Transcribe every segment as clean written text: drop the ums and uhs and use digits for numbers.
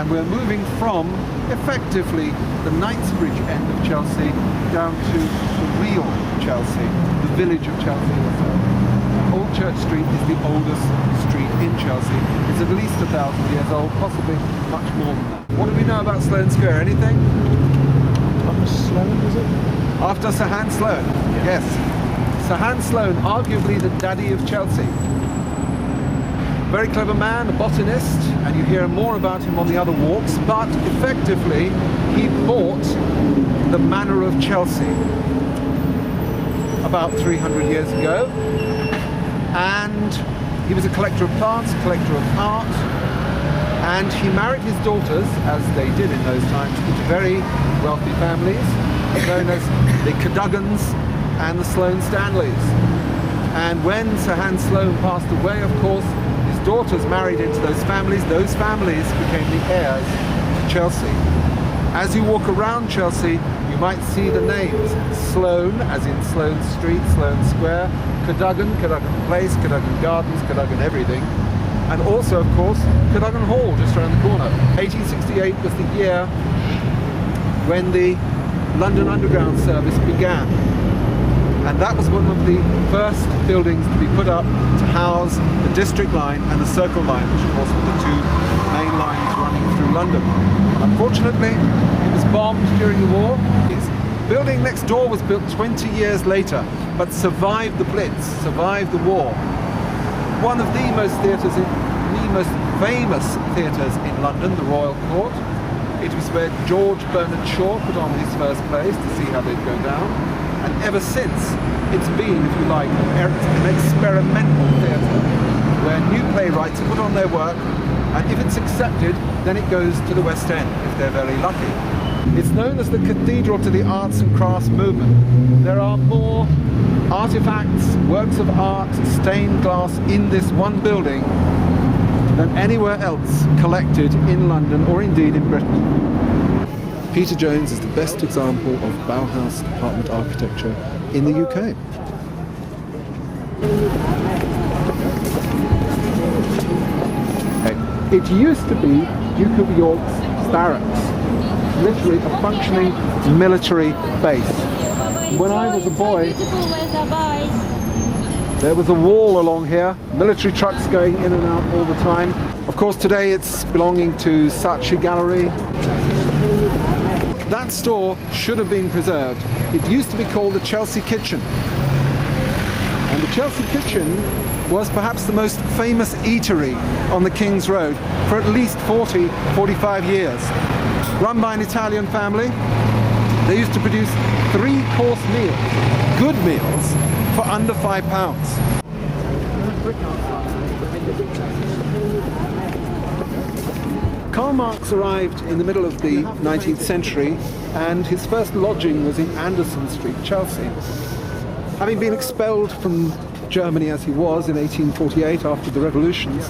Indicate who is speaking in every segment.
Speaker 1: and we're moving from, effectively, the Knightsbridge end of Chelsea down to the real Chelsea, the village of Chelsea itself. Old Church Street is the oldest street in Chelsea. It's at least 1,000 years old, possibly much more than that. What do we know about Sloane Square? Anything?
Speaker 2: After Sloane, is it?
Speaker 1: After Sir Hans Sloane, yes. Sir Hans Sloane, arguably the daddy of Chelsea. Very clever man, a botanist, and you hear more about him on the other walks, but effectively he bought the Manor of Chelsea about 300 years ago, and he was a collector of plants, a collector of art, and he married his daughters, as they did in those times, into very wealthy families, known as the Cadoggans and the Sloane Stanleys. And when Sir Hans Sloane passed away, of course, his daughters married into those families became the heirs to Chelsea. As you walk around Chelsea, you might see the names Sloane, as in Sloane Street, Sloane Square, Cadogan, Cadogan Place, Cadogan Gardens, Cadogan everything, and also, of course, Cadogan Hall, just around the corner. 1868 was the year when the London Underground service began. And that was one of the first buildings to be put up to house the District Line and the Circle Line, which of course were the two main lines running through London. Unfortunately, it was bombed during the war. Its building next door was built 20 years later, but survived the Blitz, survived the war. One of the most famous theatres in London, the Royal Court. It was where George Bernard Shaw put on his first plays to see how they'd go down. And ever since, it's been, if you like, an experimental theatre where new playwrights put on their work, and if it's accepted, then it goes to the West End, if they're very lucky. It's known as the Cathedral to the Arts and Crafts movement. There are more artifacts, works of art, stained glass in this one building than anywhere else collected in London or indeed in Britain. Peter Jones is the best example of Bauhaus apartment architecture in the UK. It used to be Duke of York's barracks, literally a functioning military base. When I was a boy, there was a wall along here, military trucks going in and out all the time. Of course, today it's belonging to Saatchi Gallery. That store should have been preserved. It used to be called the Chelsea Kitchen. And the Chelsea Kitchen was perhaps the most famous eatery on the King's Road for at least 45 years. Run by an Italian family, they used to produce 3-course meals, good meals, for under £5. Karl Marx arrived in the middle of the 19th century, and his first lodging was in Anderson Street, Chelsea. Having been expelled from Germany as he was in 1848 after the revolutions,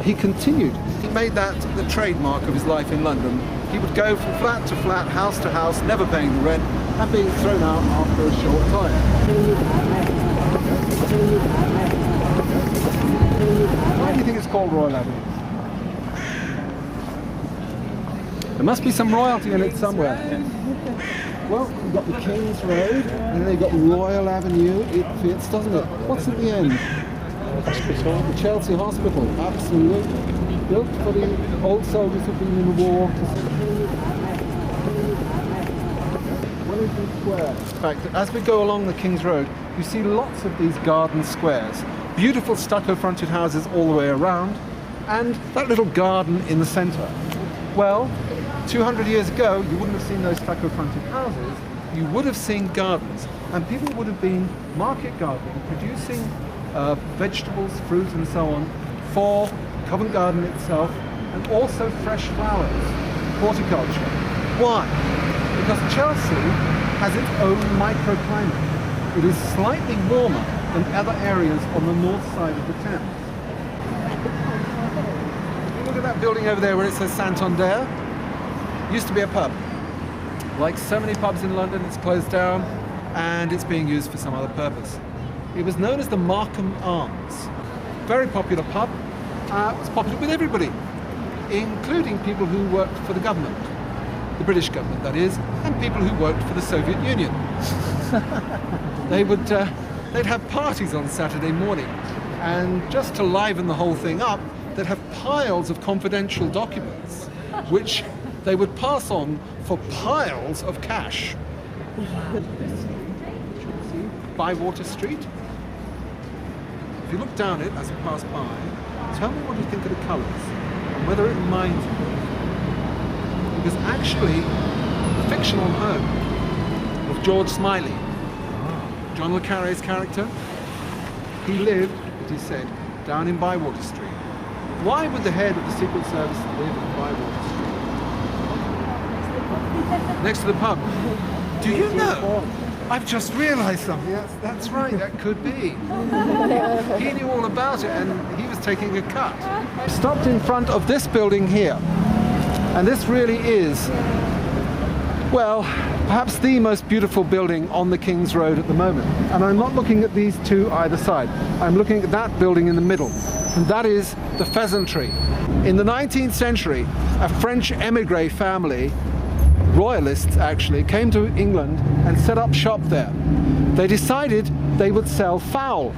Speaker 1: he continued. He made that the trademark of his life in London. He would go from flat to flat, house to house, never paying the rent, and being thrown out after a short time. Why do you think it's called Royal Avenue? There must be some royalty in it somewhere. Well, you've got the King's Road, and then you've got Royal Avenue. It fits, doesn't it? What's at the end? Hospital. The Chelsea Hospital, absolutely. Built for the old soldiers who've been in the war. Wellington Square. In fact, as we go along the King's Road, you see lots of these garden squares. Beautiful stucco-fronted houses all the way around, and that little garden in the centre. Well, 200 years ago, you wouldn't have seen those stucco-fronted houses. You would have seen gardens, and people would have been market gardening, producing vegetables, fruit, and so on for Covent Garden itself, and also fresh flowers, horticulture. Why? Because Chelsea has its own microclimate. It is slightly warmer than other areas on the north side of the Thames. Look at that building over there where it says Santander. Used to be a pub. Like so many pubs in London, it's closed down and it's being used for some other purpose. It was known as the Markham Arms. Very popular pub. It was popular with everybody. including people who worked for the government, the British government that is, and people who worked for the Soviet Union. They'd have parties on Saturday morning, and just to liven the whole thing up, they'd have piles of confidential documents, which they would pass on for piles of cash. Bywater Street. If you look down it as you pass by, tell me what you think of the colours and whether it reminds you. Because actually, the fictional home of George Smiley, John le Carré's character, he lived, it is said, down in Bywater Street. Why would the head of the Secret Service live in Bywater Street? Next to the pub. Do you know? I've just realised something. That's right, that could be. He knew all about it and he was taking a cut. I stopped in front of this building here. And this really is, well, perhaps the most beautiful building on the King's Road at the moment. And I'm not looking at these two either side. I'm looking at that building in the middle. And that is the Pheasantry. In the 19th century, a French émigré family, royalists actually, came to England and set up shop there. They decided they would sell fowl,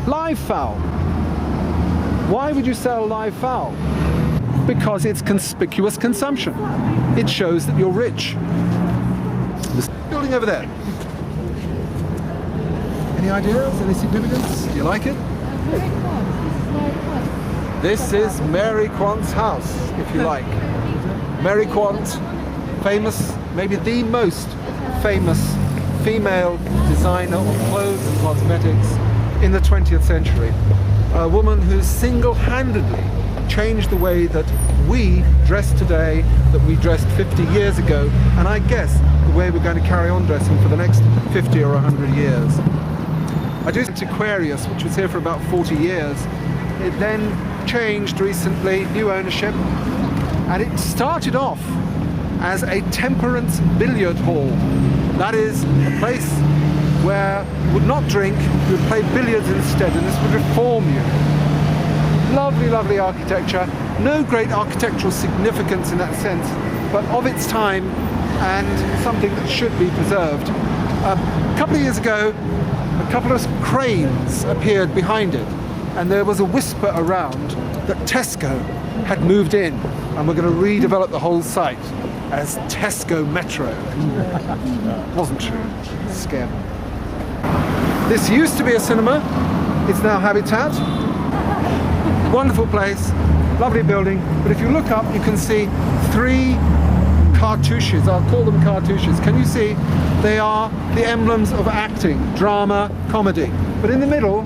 Speaker 1: live fowl. Why would you sell live fowl? Because it's conspicuous consumption. It shows that you're rich. This building over there. Any ideas? Any significance? Do you like it? This is Mary Quant's house, if you like. Mary Quant, famous, maybe the most famous female designer of clothes and cosmetics in the 20th century. A woman who single-handedly changed the way that we dress today, that we dressed 50 years ago, and I guess the way we're going to carry on dressing for the next 50 or 100 years. I do Antiquarius, which was here for about 40 years. It then changed recently, new ownership, and it started off as a temperance billiard hall. That is a place where you would not drink, you would play billiards instead, and this would reform you. Lovely, lovely architecture. No great architectural significance in that sense, but of its time and something that should be preserved. A couple of years ago, a couple of cranes appeared behind it, and there was a whisper around that Tesco had moved in, and we're going to redevelop the whole site as Tesco Metro. Wasn't true. Scam. This used to be a cinema. It's now Habitat. Wonderful place, lovely building, but if you look up you can see three cartouches. I'll call them cartouches. Can you see? They are the emblems of acting, drama, comedy. But in the middle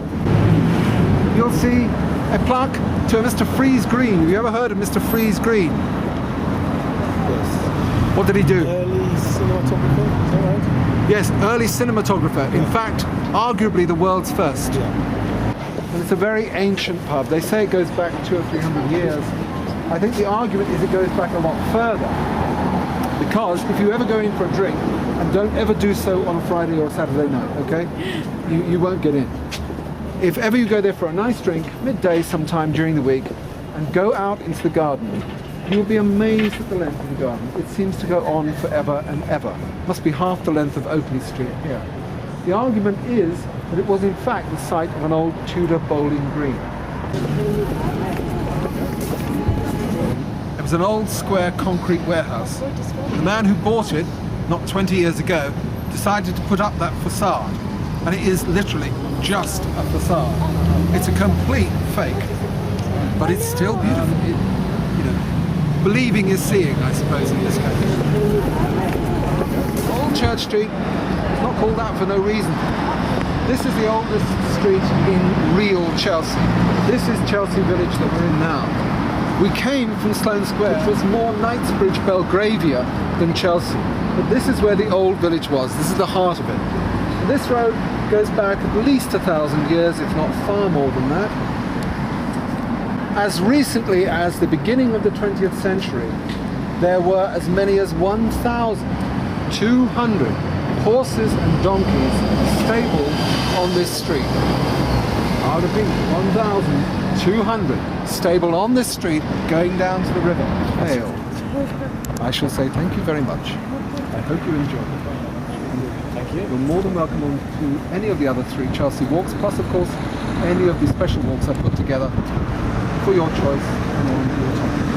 Speaker 1: you'll see a plaque to a Mr. Freeze Green. Have you ever heard of Mr. Freeze Green? Yes. What did he do?
Speaker 2: Early cinematographer, is that right?
Speaker 1: Yes, early cinematographer. In fact, arguably the world's first.
Speaker 2: Yeah.
Speaker 1: And it's a very ancient pub. They say it goes back 200 or 300 years. I think the argument is it goes back a lot further. Because if you ever go in for a drink, and don't ever do so on a Friday or a Saturday night, okay? You won't get in. If ever you go there for a nice drink, midday sometime during the week, and go out into the garden, you'll be amazed at the length of the garden. It seems to go on forever and ever. Must be half the length of Oakley Street here. The argument is that it was in fact the site of an old Tudor bowling green. It was an old square concrete warehouse. The man who bought it, not 20 years ago, decided to put up that facade. And it is literally just a facade. It's a complete fake, but it's still beautiful. Believing is seeing, I suppose, in this country. Old Church Street is not called that for no reason. This is the oldest street in real Chelsea. This is Chelsea Village that we're in now. We came from Sloane Square, which was more Knightsbridge, Belgravia than Chelsea. But this is where the old village was. This is the heart of it. And this road goes back at least 1,000 years, if not far more than that. As recently as the beginning of the 20th century, there were as many as 1,200 horses and donkeys stabled on this street. out of being 1,200 stabled on this street going down to the river. Hale. I shall say thank you very much. I hope you enjoy it.
Speaker 2: Thank you.
Speaker 1: You're more than welcome on to any of the other 3 Chelsea walks, plus of course any of the special walks I've put together for your choice and on your time.